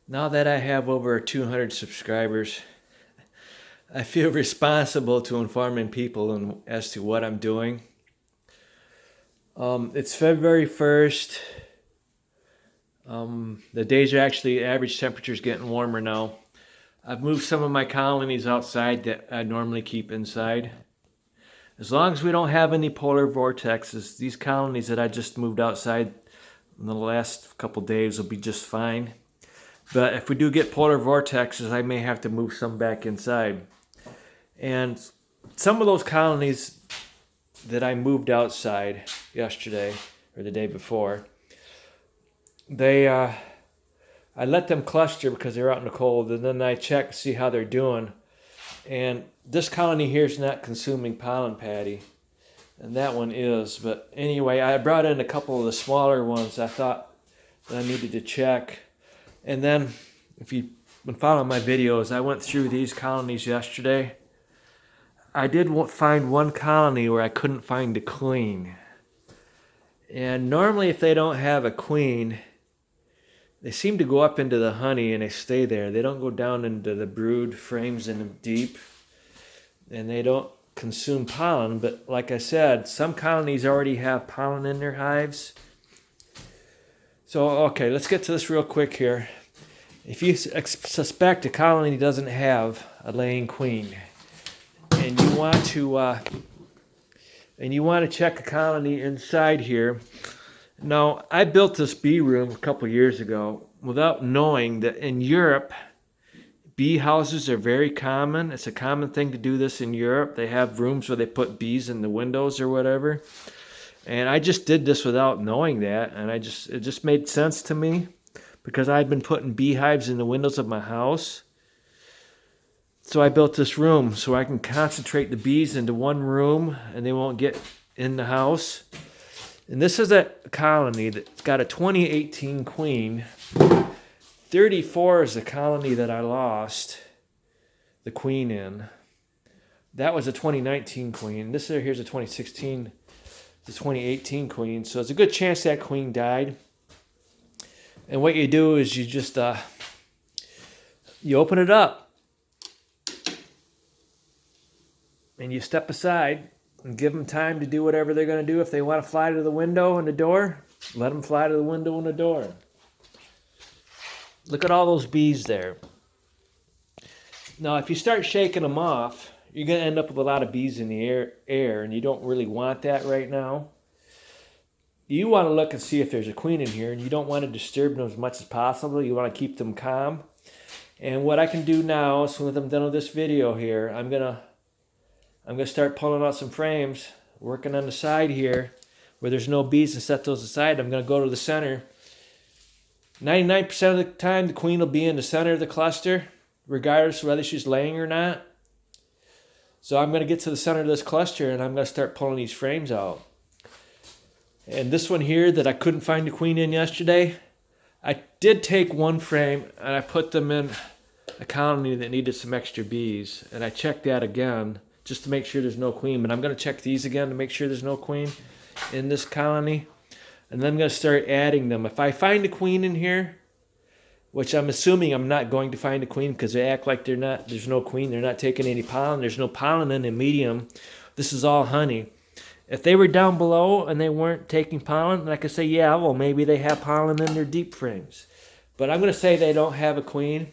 Now that I have over 200 subscribers, I feel responsible to informing people as to what I'm doing. It's February 1st. The days are actually, average temperature's getting warmer now. I've moved some of my colonies outside that I normally keep inside. As long as we don't have any polar vortexes, these colonies that I just moved outside in the last couple days will be just fine. But if we do get polar vortexes, I may have to move some back inside. And some of those colonies that I moved outside yesterday or the day before, I let them cluster because they're out in the cold, and then I check to see how they're doing. And this colony here is not consuming pollen patty, and that one is. But anyway, I brought in a couple of the smaller ones I thought that I needed to check. And then, if you've been following my videos, I went through these colonies yesterday. I did find one colony where I couldn't find a queen. And normally if they don't have a queen, they seem to go up into the honey and they stay there. They don't go down into the brood frames in deep. And they don't consume pollen. But like I said, some colonies already have pollen in their hives. So, okay, let's get to this real quick here. If you suspect a colony doesn't have a laying queen, and you want to check a colony inside here. Now, I built this bee room a couple years ago without knowing that in Europe, bee houses are very common. It's a common thing to do this in Europe. They have rooms where they put bees in the windows or whatever. And I just did this without knowing that, and it just made sense to me because I'd been putting beehives in the windows of my house. So I built this room so I can concentrate the bees into one room and they won't get in the house. And this is a colony that's got a 2018 queen. 34 is the colony that I lost the queen in. That was a 2019 queen. This here's a 2016, the 2018 queen. So it's a good chance that queen died. And what you do is you just you open it up. And you step aside and give them time to do whatever they're going to do. If they want to fly to the window and the door, let them fly to the window and the door. Look at all those bees there. Now, if you start shaking them off, you're going to end up with a lot of bees in the air, and you don't really want that right now. You want to look and see if there's a queen in here, and you don't want to disturb them as much as possible. You want to keep them calm. And what I can do now, as soon as I'm done with this video here, I'm going to start pulling out some frames, working on the side here where there's no bees, and set those aside. I'm going to go to the center. 99% of the time, the queen will be in the center of the cluster, regardless of whether she's laying or not. So I'm going to get to the center of this cluster, and I'm going to start pulling these frames out. And this one here that I couldn't find the queen in yesterday, I did take one frame, and I put them in a colony that needed some extra bees. And I checked that again, just to make sure there's no queen. But I'm going to check these again to make sure there's no queen in this colony. And then I'm going to start adding them. If I find a queen in here, which I'm assuming I'm not going to find a queen because they act like there's no queen. They're not taking any pollen. There's no pollen in the medium. This is all honey. If they were down below and they weren't taking pollen, then I could say, yeah, well, maybe they have pollen in their deep frames. But I'm going to say they don't have a queen.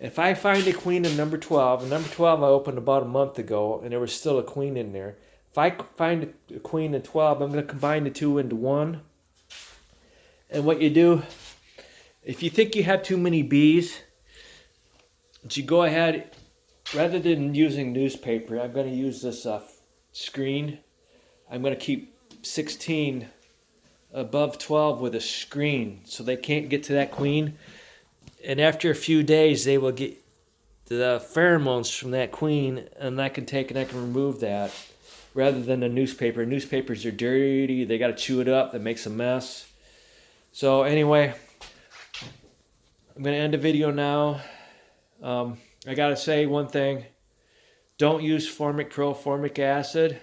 If I find a queen in number 12, and number 12 I opened about a month ago, and there was still a queen in there. If I find a queen in 12, I'm going to combine the two into one. And what you do, if you think you have too many bees, you go ahead, rather than using newspaper, I'm going to use this screen. I'm going to keep 16 above 12 with a screen so they can't get to that queen. And after a few days, they will get the pheromones from that queen, and I can remove that rather than a newspaper. Newspapers are dirty. They got to chew it up. That makes a mess. So anyway, I'm going to end the video now. I got to say one thing. Don't use Formic Pro formic acid.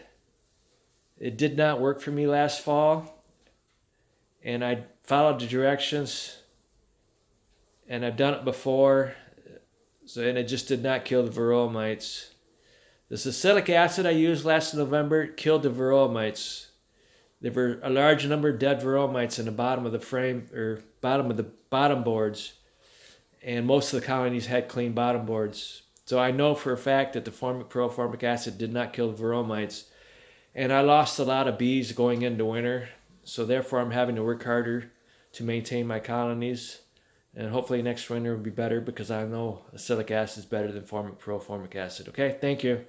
It did not work for me last fall. And I followed the directions and I've done it before, and it just did not kill the Varroa mites. This acylic acid I used last November killed the Varroa mites. There were a large number of dead Varroa mites in the bottom of the frame, or bottom of the bottom boards, and most of the colonies had clean bottom boards. So I know for a fact that the Formic Pro formic acid did not kill the Varroa mites. And I lost a lot of bees going into winter, so therefore I'm having to work harder to maintain my colonies. And hopefully next winter will be better, because I know acylic acid is better than Formic Pro formic acid. Okay, thank you.